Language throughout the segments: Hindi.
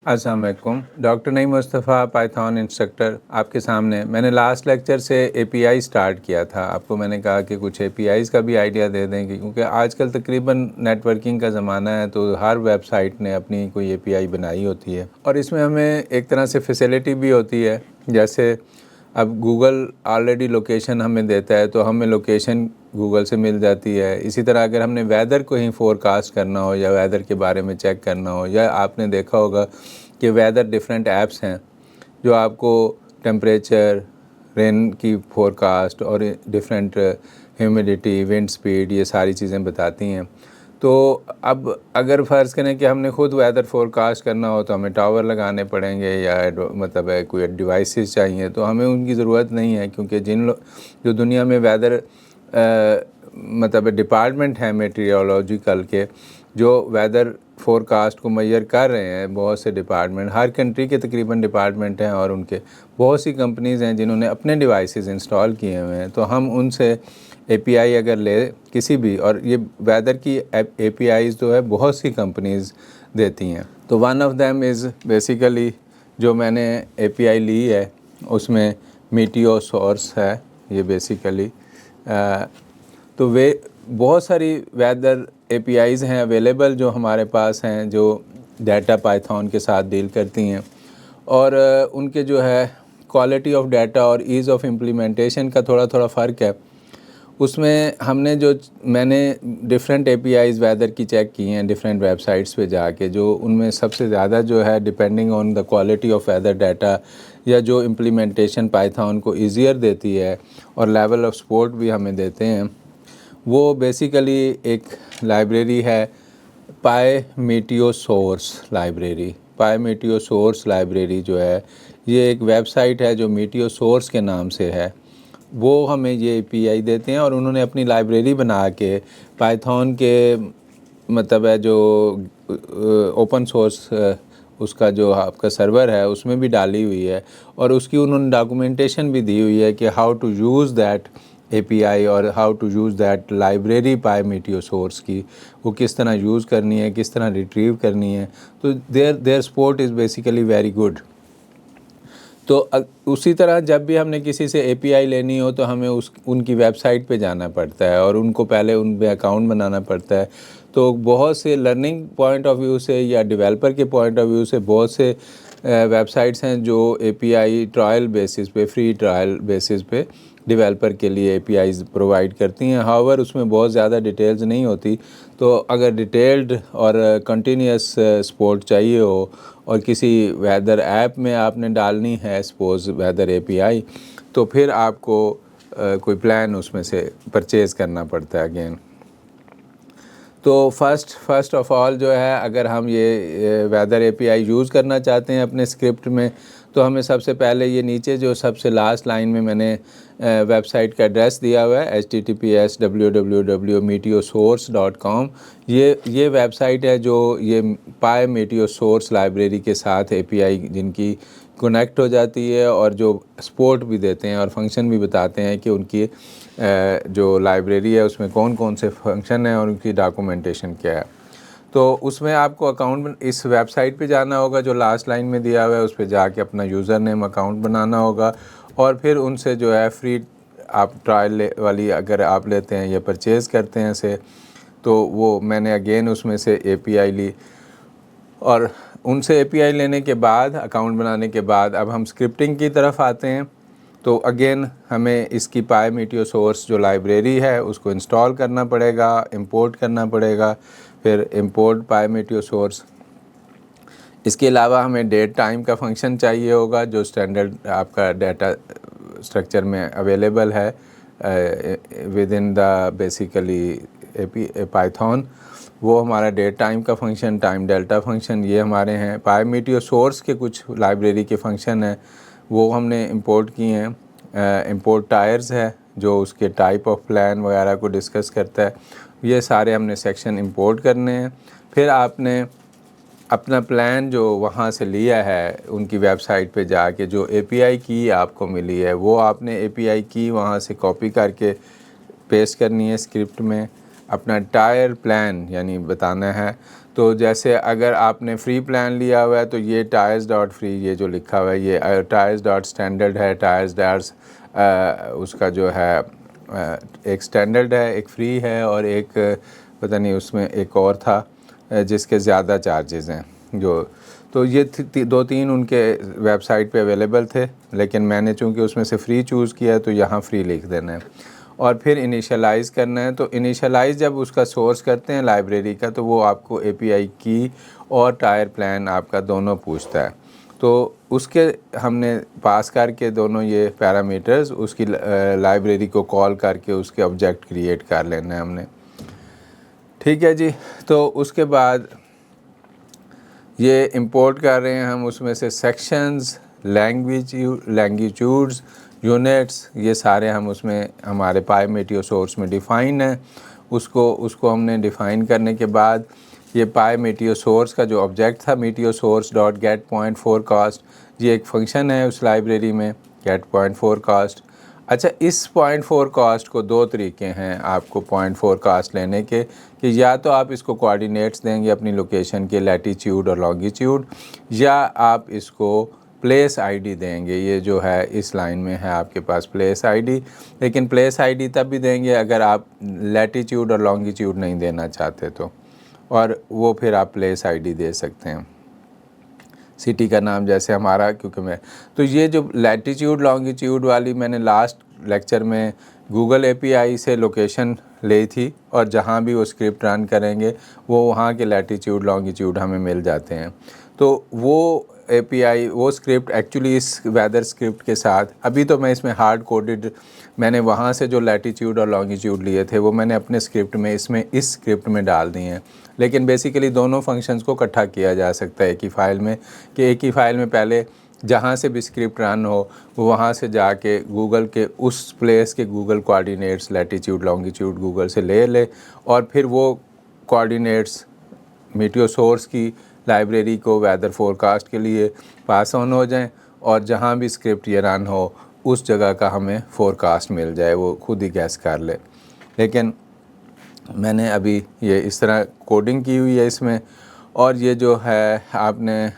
अस्सलाम वालेकुम। Doctor Naeem Mustafa, Python instructor आपके सामने। मैंने लास्ट लेक्चर से एपीआई स्टार्ट किया था। आपको मैंने कहा कि कुछ एपीआईज़ का भी आइडिया दे दें क्योंकि आजकल तकरीबन नेटवर्किंग का ज़माना है, तो हर वेबसाइट ने अपनी कोई एपीआई बनाई होती है और इसमें हमें एक तरह से फैसिलिटी भी होती है। जैसे अब गूगल ऑलरेडी लोकेशन हमें देता है, तो हमें लोकेशन गूगल से मिल जाती है। इसी तरह अगर हमने वेदर को ही फोरकास्ट करना हो या वेदर के बारे में चेक करना हो, या आपने देखा होगा कि वेदर डिफरेंट ऐप्स हैं जो आपको टेम्परेचर, रेन की फोरकास्ट और डिफरेंट ह्यूमिडिटी, विंड स्पीड, ये सारी चीज़ें बताती हैं। तो अब अगर फ़र्ज़ करें कि हमने ख़ुद वेदर फोरकास्ट करना हो तो हमें टावर लगाने पड़ेंगे या मतलब है कोई डिवाइसेस चाहिए, तो हमें उनकी ज़रूरत नहीं है क्योंकि जो दुनिया में वेदर मतलब डिपार्टमेंट है मेटीरियोलॉजिकल के, जो वेदर फोरकास्ट को मेजर कर रहे हैं, बहुत से डिपार्टमेंट, हर कंट्री के तकरीबन डिपार्टमेंट हैं और उनके बहुत सी कंपनीज़ हैं जिन्होंने अपने डिवाइसेस इंस्टॉल किए हुए हैं। तो हम उनसे एपीआई अगर ले किसी भी, और ये वेदर की एपीआईज़ जो है बहुत सी कंपनीज़ देती हैं। तो one of them is basically जो मैंने एपीआई ली है उसमें मीटियोसॉर्स है ये बेसिकली। तो वे बहुत सारी वेदर एपीआईज़ हैं अवेलेबल जो हमारे पास हैं, जो डाटा पाइथन के साथ डील करती हैं और उनके जो है क्वालिटी ऑफ डाटा और ईज़ ऑफ इम्प्लीमेंटेशन का थोड़ा थोड़ा फ़र्क है। उसमें मैंने डिफरेंट एपीआईज़ वेदर की चेक की हैं डिफरेंट वेबसाइट्स पे जाके, जो उनमें सबसे ज़्यादा जो है depending on the quality of weather data या जो इम्प्लीमेंटेशन पाइथन को ईज़ियर देती है और लेवल ऑफ सपोर्ट भी हमें देते हैं, वो बेसिकली एक लाइब्रेरी है पाईमीटियोसोर्स लाइब्रेरी। पाईमीटियोसोर्स लाइब्रेरी जो है ये एक वेबसाइट है जो मीटियोसोर्स के नाम से है। वो हमें ये एपीआई देते हैं और उन्होंने अपनी लाइब्रेरी बना के पाइथन के मतलब है जो ओपन सोर्स उसका जो आपका सर्वर है उसमें भी डाली हुई है और उसकी उन्होंने डॉक्यूमेंटेशन भी दी हुई है कि how to use that API और how to use that library pymeteosource की, वो किस तरह यूज़ करनी है, किस तरह रिट्रीव करनी है। तो their support is basically very good. तो उसी तरह जब भी हमने किसी से एपीआई लेनी हो तो हमें उनकी वेबसाइट पे जाना पड़ता है और उनको पहले उन पे अकाउंट बनाना पड़ता है। तो बहुत से लर्निंग पॉइंट ऑफ व्यू से या डेवलपर के पॉइंट ऑफ व्यू से बहुत से वेबसाइट्स हैं जो एपीआई ट्रायल बेसिस पे, फ्री ट्रायल बेसिस पे डेवलपर के लिए एपीआईज़ प्रोवाइड करती हैं। हाउएवर उसमें बहुत ज़्यादा डिटेल्स नहीं होती। तो अगर डिटेल्ड और कंटिन्यूस सपोर्ट चाहिए हो और किसी वेदर ऐप में आपने डालनी है सपोज़ वेदर एपीआई, तो फिर आपको कोई प्लान उसमें से परचेज़ करना पड़ता है अगेन। तो फर्स्ट ऑफ ऑल जो है, अगर हम ये वेदर एपीआई यूज़ करना चाहते हैं अपने स्क्रिप्ट में, तो हमें सबसे पहले ये नीचे जो सबसे लास्ट लाइन में मैंने वेबसाइट का एड्रेस दिया हुआ है https://www.meteosource.com, ये वेबसाइट है जो ये पाईमीटियोसोर्स लाइब्रेरी के साथ एपीआई जिनकी कनेक्ट हो जाती है और जो सपोर्ट भी देते हैं और फंक्शन भी बताते हैं कि उनकी जो लाइब्रेरी है उसमें कौन कौन से फंक्शन हैं और उनकी डॉक्यूमेंटेशन क्या है। तो उसमें आपको अकाउंट इस वेबसाइट पे जाना होगा जो लास्ट लाइन में दिया हुआ है, उस पर जाके अपना यूज़र नेम अकाउंट बनाना होगा और फिर उनसे जो है फ्री आप ट्रायल वाली अगर आप लेते हैं या परचेज़ करते हैं से, तो वो मैंने अगेन उसमें से एपीआई ली और उनसे एपीआई लेने के बाद, अकाउंट बनाने के बाद, अब हम स्क्रिप्टिंग की तरफ आते हैं। तो अगेन हमें इसकी पाईमीटियोसोर्स जो लाइब्रेरी है उसको इंस्टॉल करना पड़ेगा, इंपोर्ट करना पड़ेगा, फिर इंपोर्ट पाईमीटियोसोर्स। इसके अलावा हमें डेट टाइम का फंक्शन चाहिए होगा जो स्टैंडर्ड आपका डाटा स्ट्रक्चर में अवेलेबल है with in the basically Python. वो हमारा डेट टाइम का फंक्शन, टाइम डेल्टा फंक्शन, ये हमारे हैं। पाईमीटियोसोर्स के कुछ लाइब्रेरी के फंक्शन हैं वो हमने इंपोर्ट किए हैं। इंपोर्ट टायर्स है जो उसके टाइप ऑफ प्लान वगैरह को डिस्कस करता है। ये सारे हमने सेक्शन इंपोर्ट करने हैं। फिर आपने अपना प्लान जो वहाँ से लिया है उनकी वेबसाइट पे जाके, जो एपीआई की आपको मिली है वो आपने एपीआई की वहाँ से कॉपी करके पेस्ट करनी है स्क्रिप्ट में। अपना टायर प्लान यानी बताना है। तो जैसे अगर आपने फ्री प्लान लिया हुआ है तो ये टायर्स डॉट फ्री ये जो लिखा हुआ है ये टायर्स डॉट स्टैंडर्ड है, टायर्स डॉट उसका जो है एक स्टैंडर्ड है, एक फ्री है और एक पता नहीं उसमें एक और था जिसके ज़्यादा चार्जेस हैं जो। तो ये दो तीन उनके वेबसाइट पे अवेलेबल थे, लेकिन मैंने चूँकि उसमें से फ्री चूज़ किया है तो यहाँ फ्री लिख देना है और फिर इनिशियलाइज़ करना है। तो इनिशियलाइज़ जब उसका सोर्स करते हैं लाइब्रेरी का तो वो आपको एपीआई की और टायर प्लान आपका दोनों पूछता है। तो उसके हमने पास करके दोनों ये पैरामीटर्स उसकी लाइब्रेरी को कॉल करके उसके ऑब्जेक्ट क्रिएट कर लेना है हमने। ठीक है जी। तो उसके बाद ये इंपोर्ट कर रहे हैं हम उसमें से सेक्शंस, लैंग्यूट्यूड्स, यूनिट्स, ये सारे हम उसमें हमारे पाई मीटियो सोर्स में डिफ़ाइन है। उसको हमने डिफ़ाइन करने के बाद ये पाई मीटियो सोर्स का जो ऑब्जेक्ट था Meteor source dot gate point forecast, ये एक फंक्शन है उस लाइब्रेरी में गेट पॉइंट फोरकास्ट। अच्छा, इस पॉइंट फोरकास्ट को दो तरीके हैं आपको पॉइंट फोरकास्ट लेने के कि या तो आप इसको कोऑर्डिनेट्स देंगे अपनी लोकेशन के लैटीट्यूड और लॉन्गिट्यूड, या आप इसको प्लेस आईडी देंगे। ये जो है इस लाइन में है आपके पास प्लेस आईडी, लेकिन प्लेस आईडी तब भी देंगे अगर आप लैटीट्यूड और लॉन्गिट्यूड नहीं देना चाहते तो, और वो फिर आप प्लेस आईडी दे सकते हैं, सिटी का नाम जैसे हमारा, क्योंकि मैं तो ये जो लैटीट्यूड लॉन्गिट्यूड वाली मैंने लास्ट लेक्चर में गूगल एपीआई से लोकेशन ली थी और जहाँ भी वो स्क्रिप्ट रन करेंगे वो वहाँ के लैटीट्यूड लॉन्गिट्यूड हमें मिल जाते हैं। तो वो एपीआई वो स्क्रिप्ट एक्चुअली इस वेदर स्क्रिप्ट के साथ, अभी तो मैं इसमें हार्ड कोडेड मैंने वहाँ से जो लैटीट्यूड और लॉन्गिट्यूड लिए थे वो मैंने अपने स्क्रिप्ट में इसमें इस स्क्रिप्ट में डाल दिए हैं, लेकिन बेसिकली दोनों फंक्शंस को इकट्ठा किया जा सकता है एक ही फ़ाइल में, कि एक ही फ़ाइल में पहले जहाँ से भी स्क्रिप्ट रन हो वो वहाँ से जाके गूगल के उस प्लेस के Google coordinates latitude longitude Google से ले और फिर वो कोऑर्डिनेट्स मीटियो सोर्स की लाइब्रेरी को वेदर फोरकास्ट के लिए पास ऑन हो जाएं और जहाँ भी स्क्रिप्ट ये रन हो उस जगह का हमें फोरकास्ट मिल जाए, वो खुद ही गैस कर ले। लेकिन मैंने अभी ये इस तरह कोडिंग की हुई है इसमें, और ये जो है आपने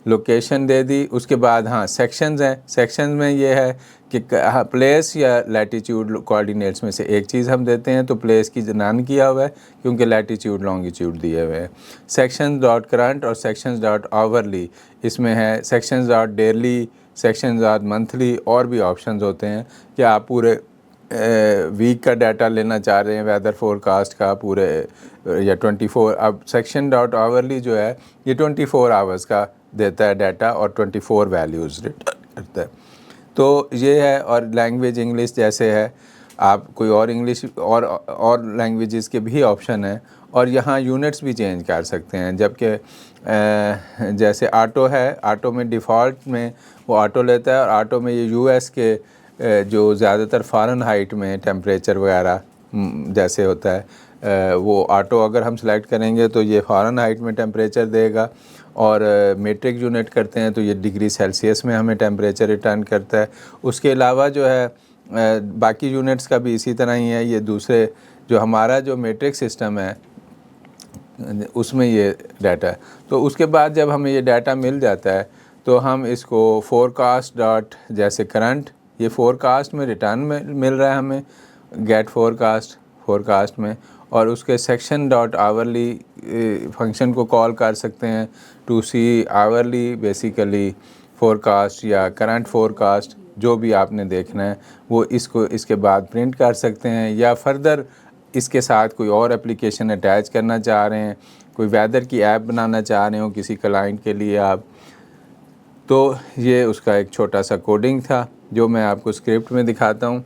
लोकेशन दे दी। उसके बाद हाँ सेक्शंस हैं, सेक्शंस में ये है कि प्लेस या लैटीट्यूड कोऑर्डिनेट्स में से एक चीज़ हम देते हैं, तो प्लेस की नन किया हुआ है क्योंकि लैटीट्यूड लॉन्गिट्यूड दिए हुए हैं। सेक्शंस डॉट करंट और सेक्शंस डॉट आवरली इसमें है, sections dot daily, sections dot monthly, और भी ऑप्शंस होते हैं कि आप पूरे वीक का डाटा लेना चाह रहे हैं वेदर फोरकास्ट का पूरे या 24। अब सेक्शन डॉट आवरली जो है ये 24 आवर्स का देता है डाटा और 24 वैल्यूज़ रिटर्न करता है। तो ये है। और लैंग्वेज इंग्लिश जैसे है, आप कोई और इंग्लिश और लैंग्वेजेस के भी ऑप्शन है, और यहाँ यूनिट्स भी चेंज कर सकते हैं। जबकि जैसे ऑटो है, ऑटो में डिफ़ॉल्ट में वो ऑटो लेता है, और ऑटो में ये यूएस के जो ज़्यादातर फ़ारेनहाइट में टेम्परेचर वगैरह जैसे होता है वो ऑटो अगर हम सेलेक्ट करेंगे तो ये फ़ारेनहाइट में टेम्परेचर देगा, और मेट्रिक यूनिट करते हैं तो ये डिग्री सेल्सियस में हमें टेम्परेचर रिटर्न करता है। उसके अलावा जो है बाकी यूनिट्स का भी इसी तरह ही है। ये दूसरे जो हमारा जो मेट्रिक सिस्टम है उसमें ये डाटा है। तो उसके बाद जब हमें ये डाटा मिल जाता है तो हम इसको फोरकास्ट डॉट जैसे करंट, ये फोरकास्ट में रिटर्न में मिल रहा है हमें गेट फोरकास्ट में, और उसके सेक्शन डॉट आवरली फंक्शन को कॉल कर सकते हैं to see hourly basically forecast या करंट फोरकास्ट, जो भी आपने देखना है वो इसको इसके बाद प्रिंट कर सकते हैं। या फर्दर इसके साथ कोई और एप्लीकेशन अटैच करना चाह रहे हैं, कोई वेदर की ऐप बनाना चाह रहे हो किसी क्लाइंट के लिए आप, तो ये उसका एक छोटा सा कोडिंग था जो मैं आपको स्क्रिप्ट में दिखाता हूँ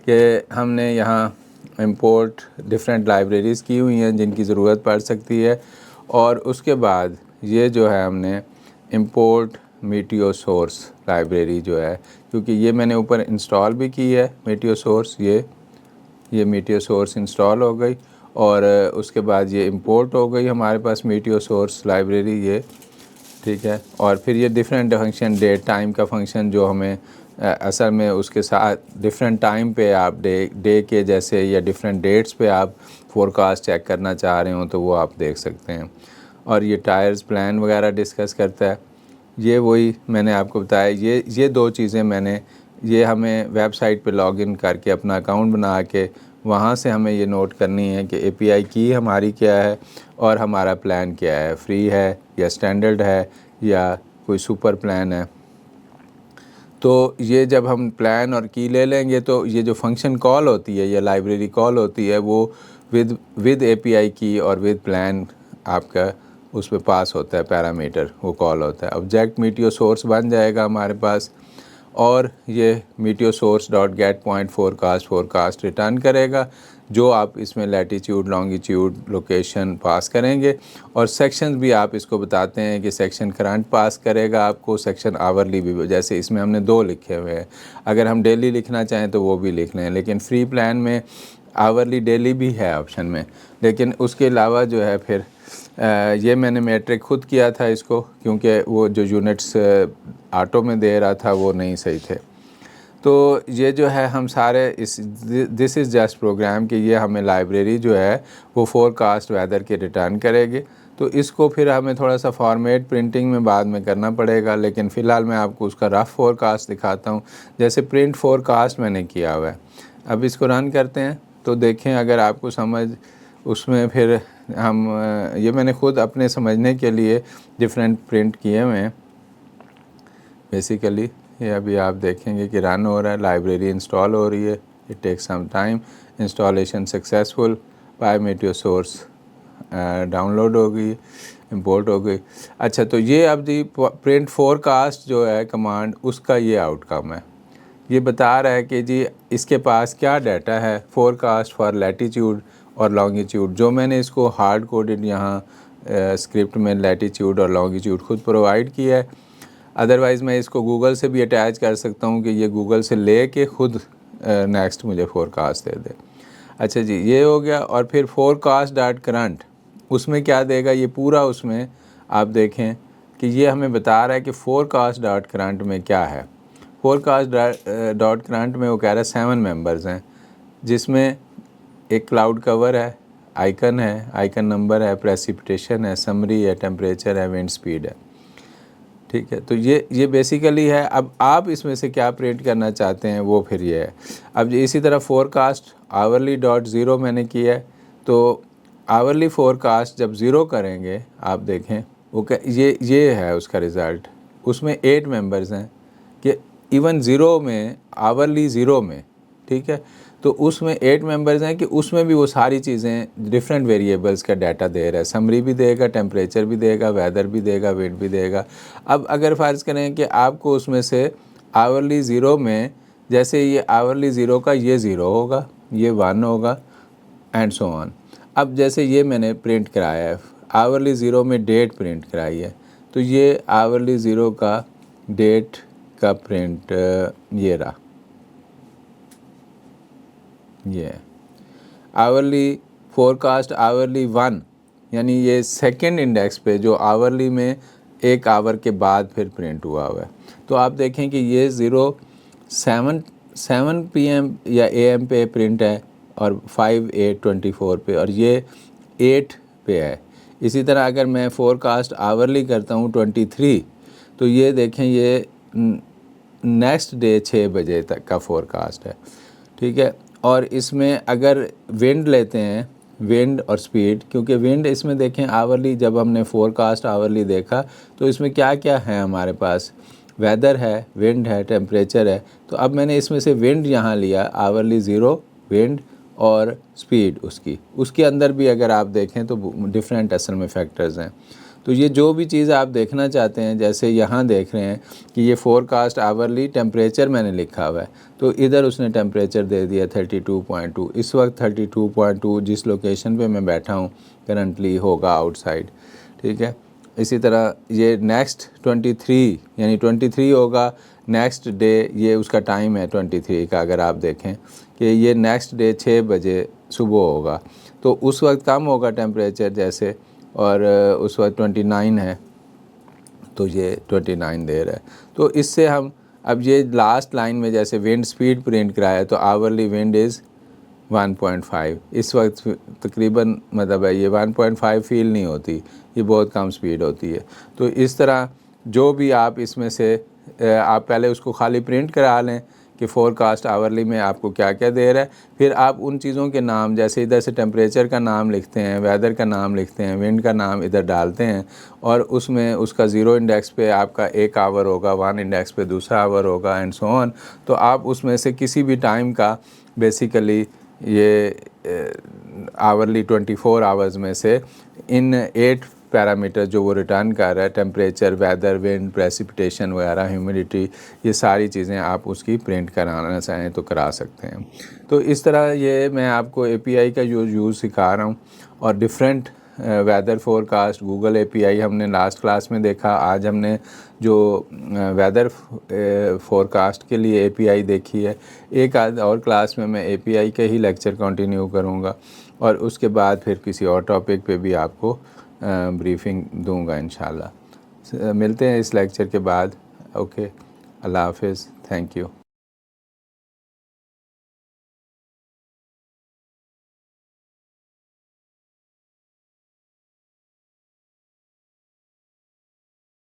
कि हमने यहाँ इंपोर्ट डिफरेंट लाइब्रेरीज़ की हुई हैं जिनकी ज़रूरत पड़ सकती है। और उसके बाद ये जो है हमने इंपोर्ट मीटियो सोर्स लाइब्रेरी जो है, क्योंकि ये मैंने ऊपर इंस्टॉल भी की है मीटियो सोर्स, ये मीटियो सोर्स इंस्टॉल हो गई, और उसके बाद ये इंपोर्ट हो गई हमारे पास मीटियो सोर्स लाइब्रेरी ये, ठीक है। और फिर ये डिफरेंट फंक्शन डेट टाइम का फंक्शन जो हमें असल में उसके साथ डिफरेंट टाइम पे आप डे के जैसे या डिफरेंट डेट्स पे आप फोरकास्ट चेक करना चाह रहे हो तो वो आप देख सकते हैं। और ये टायर्स प्लान वगैरह डिस्कस करता है। ये वही मैंने आपको बताया, ये दो चीज़ें ये हमें वेबसाइट पे लॉगिन करके अपना अकाउंट बना के वहाँ से हमें ये नोट करनी है कि एपीआई की हमारी क्या है और हमारा प्लान क्या है, फ्री है या स्टैंडर्ड है या कोई सुपर प्लान है। तो ये जब हम प्लान और की ले लेंगे तो ये जो फंक्शन कॉल होती है या लाइब्रेरी कॉल होती है वो विद एपीआई की और विद प्लान आपका उस पर पास होता है पैरामीटर, वो कॉल होता है। ऑब्जेक्ट मीटियो सोर्स बन जाएगा हमारे पास और ये Meteor source dot gate point forecast return करेगा जो आप इसमें लैटीट्यूड लॉन्गिट्यूड लोकेशन पास करेंगे। और सेक्शन भी आप इसको बताते हैं कि सेक्शन करंट पास करेगा आपको, सेक्शन आवरली भी, जैसे इसमें हमने 2 लिखे हुए हैं। अगर हम डेली लिखना चाहें तो वो भी लिख लें, लेकिन फ्री प्लान में आवरली डेली भी है ऑप्शन में। लेकिन उसके अलावा जो है फिर ये मैंने मैट्रिक खुद किया था इसको, क्योंकि वो जो यूनिट्स ऑटो में दे रहा था वो नहीं सही थे। तो ये जो है हम सारे दिस इज़ जस्ट प्रोग्राम कि ये हमें लाइब्रेरी जो है वो फोरकास्ट वेदर के रिटर्न करेगी। तो इसको फिर हमें थोड़ा सा फॉर्मेट प्रिंटिंग में बाद में करना पड़ेगा, लेकिन फ़िलहाल मैं आपको उसका रफ़ फोरकास्ट दिखाता हूँ। जैसे प्रिंट फोरकास्ट मैंने किया हुआ है। अब इसको रन करते हैं तो देखें अगर आपको समझ उसमें फिर हम ये मैंने खुद अपने समझने के लिए डिफरेंट प्रिंट किए हुए हैं बेसिकली। ये अभी आप देखेंगे कि रन हो रहा है, लाइब्रेरी इंस्टॉल हो रही है, it take some time, installation successful, by meteo source download हो गई, इंपोर्ट हो गई। अच्छा, तो ये अब दी प्रिंट फोरकास्ट जो है कमांड, उसका ये आउटकम है। ये बता रहा है कि जी इसके पास क्या डाटा है, फोरकास्ट फॉर लैटीट्यूड और लॉन्गिट्यूड। जो मैंने इसको हार्ड कोडेड यहाँ स्क्रिप्ट में लैटीट्यूड और लॉन्गिट्यूड खुद प्रोवाइड किया है। अदरवाइज़ मैं इसको गूगल से भी अटैच कर सकता हूँ कि ये गूगल से ले के खुद नेक्स्ट मुझे फोरकास्ट दे दे। अच्छा जी, ये हो गया। और फिर फोरकास्ट डॉट करंट, उसमें क्या देगा ये पूरा, उसमें आप देखें कि ये हमें बता रहा है कि फोरकास्ट डॉट करंट में क्या है। फोरकास्ट डॉट करंट में वो कह रहा है 7 मेंबर्स हैं, जिसमें एक क्लाउड कवर है, आइकन नंबर है, प्रेसिपिटेशन है, समरी है, टेम्परेचर है, विंड स्पीड है। ठीक है, तो ये बेसिकली है। अब आप इसमें से क्या प्रिंट करना चाहते हैं वो फिर ये है। अब इसी तरह फोरकास्ट आवरली डॉट ज़ीरो मैंने किया है, तो आवरली फोरकास्ट जब ज़ीरो करेंगे आप देखें वो ये है उसका रिज़ल्ट। उसमें 8 मेंबर्स हैं कि इवन ज़ीरो में, आवरली ज़ीरो में, ठीक है, तो उसमें 8 मेंबर्स हैं कि उसमें भी वो सारी चीज़ें डिफरेंट वेरिएबल्स का डाटा दे रहा है। समरी भी देगा, टेम्परेचर भी देगा, वेदर भी देगा, विंड भी देगा। अब अगर फ़र्ज़ करें कि आपको उसमें से आवरली ज़ीरो में, जैसे ये आवरली ज़ीरो का ये 0 होगा, ये 1 होगा एंड सो ऑन। अब जैसे ये मैंने प्रिंट कराया है, आवरली ज़ीरो में डेट प्रिंट कराई है, तो ये आवरली ज़ीरो का डेट का प्रिंट ये रहा, ये आवरली फोरकास्ट आवरली 1, यानी ये सेकंड इंडेक्स पे जो आवरली में 1 आवर के बाद फिर प्रिंट हुआ है। तो आप देखें कि ये 7 PM या AM पे प्रिंट है और 5/8/24 पे, और ये 8 पे है। इसी तरह अगर मैं फोरकास्ट आवरली करता हूँ 23, तो ये देखें ये नेक्स्ट डे 6 बजे तक का फोरकास्ट है। ठीक है, और इसमें अगर विंड लेते हैं, विंड और स्पीड, क्योंकि विंड इसमें देखें आवरली, जब हमने फोरकास्ट आवरली देखा तो इसमें क्या क्या है हमारे पास, वेदर है, विंड है, टेम्परेचर है। तो अब मैंने इसमें से विंड यहाँ लिया, आवरली 0, विंड और स्पीड उसके अंदर भी अगर आप देखें तो डिफरेंट असल में फैक्टर्स हैं। तो ये जो भी चीज़ आप देखना चाहते हैं, जैसे यहाँ देख रहे हैं कि ये फोरकास्ट आवरली टेम्परेचर मैंने लिखा हुआ है, तो इधर उसने टेम्परेचर दे दिया 32.2। इस वक्त 32.2 जिस लोकेशन पे मैं बैठा हूँ करंटली होगा आउटसाइड। ठीक है, इसी तरह ये नेक्स्ट 23 यानी 23 होगा नेक्स्ट डे, ये उसका टाइम है 23 का। अगर आप देखें कि ये नेक्स्ट डे 6 बजे सुबह होगा, तो उस वक्त कम होगा टेम्परेचर जैसे, और उस वक्त 29 है तो ये 29 दे रहा है। तो इससे हम अब ये लास्ट लाइन में जैसे विंड स्पीड प्रिंट कराया तो आवरली विंड इज़ 1.5। इस वक्त तकरीबन मतलब है ये 1.5 फील नहीं होती, ये बहुत कम स्पीड होती है। तो इस तरह जो भी आप इसमें से आप पहले उसको खाली प्रिंट करा लें कि फोरकास्ट आवरली में आपको क्या क्या दे रहा है, फिर आप उन चीज़ों के नाम जैसे इधर से टेम्परेचर का नाम लिखते हैं, वेदर का नाम लिखते हैं, विंड का नाम इधर डालते हैं और उसमें उसका 0 इंडेक्स पे आपका 1 आवर होगा, 1 इंडेक्स पे दूसरा आवर होगा एंड सो ऑन। तो आप उसमें से किसी भी टाइम का बेसिकली ये आवरली 24 आवर्स में से इन 8 पैरामीटर जो वो रिटर्न कर रहा है, टेम्परेचर, वेदर, विंड, प्रेसिपिटेशन वगैरह, ह्यूमिडिटी, ये सारी चीज़ें आप उसकी प्रिंट कराना चाहें तो करा सकते हैं। तो इस तरह ये मैं आपको एपीआई का यूज़ सिखा रहा हूँ और different weather forecast, Google API हमने लास्ट क्लास में देखा। आज हमने जो वेदर फोरकास्ट के लिए एपीआई देखी है, एक आध और क्लास में मैं एपीआई के ही लेक्चर कंटिन्यू करूँगा और उसके बाद फिर किसी और टॉपिक पे भी आपको ब्रीफिंग दूंगा इंशाल्लाह। मिलते हैं इस लेक्चर के बाद। ओके, अल्लाह हाफिज़, थैंक यू।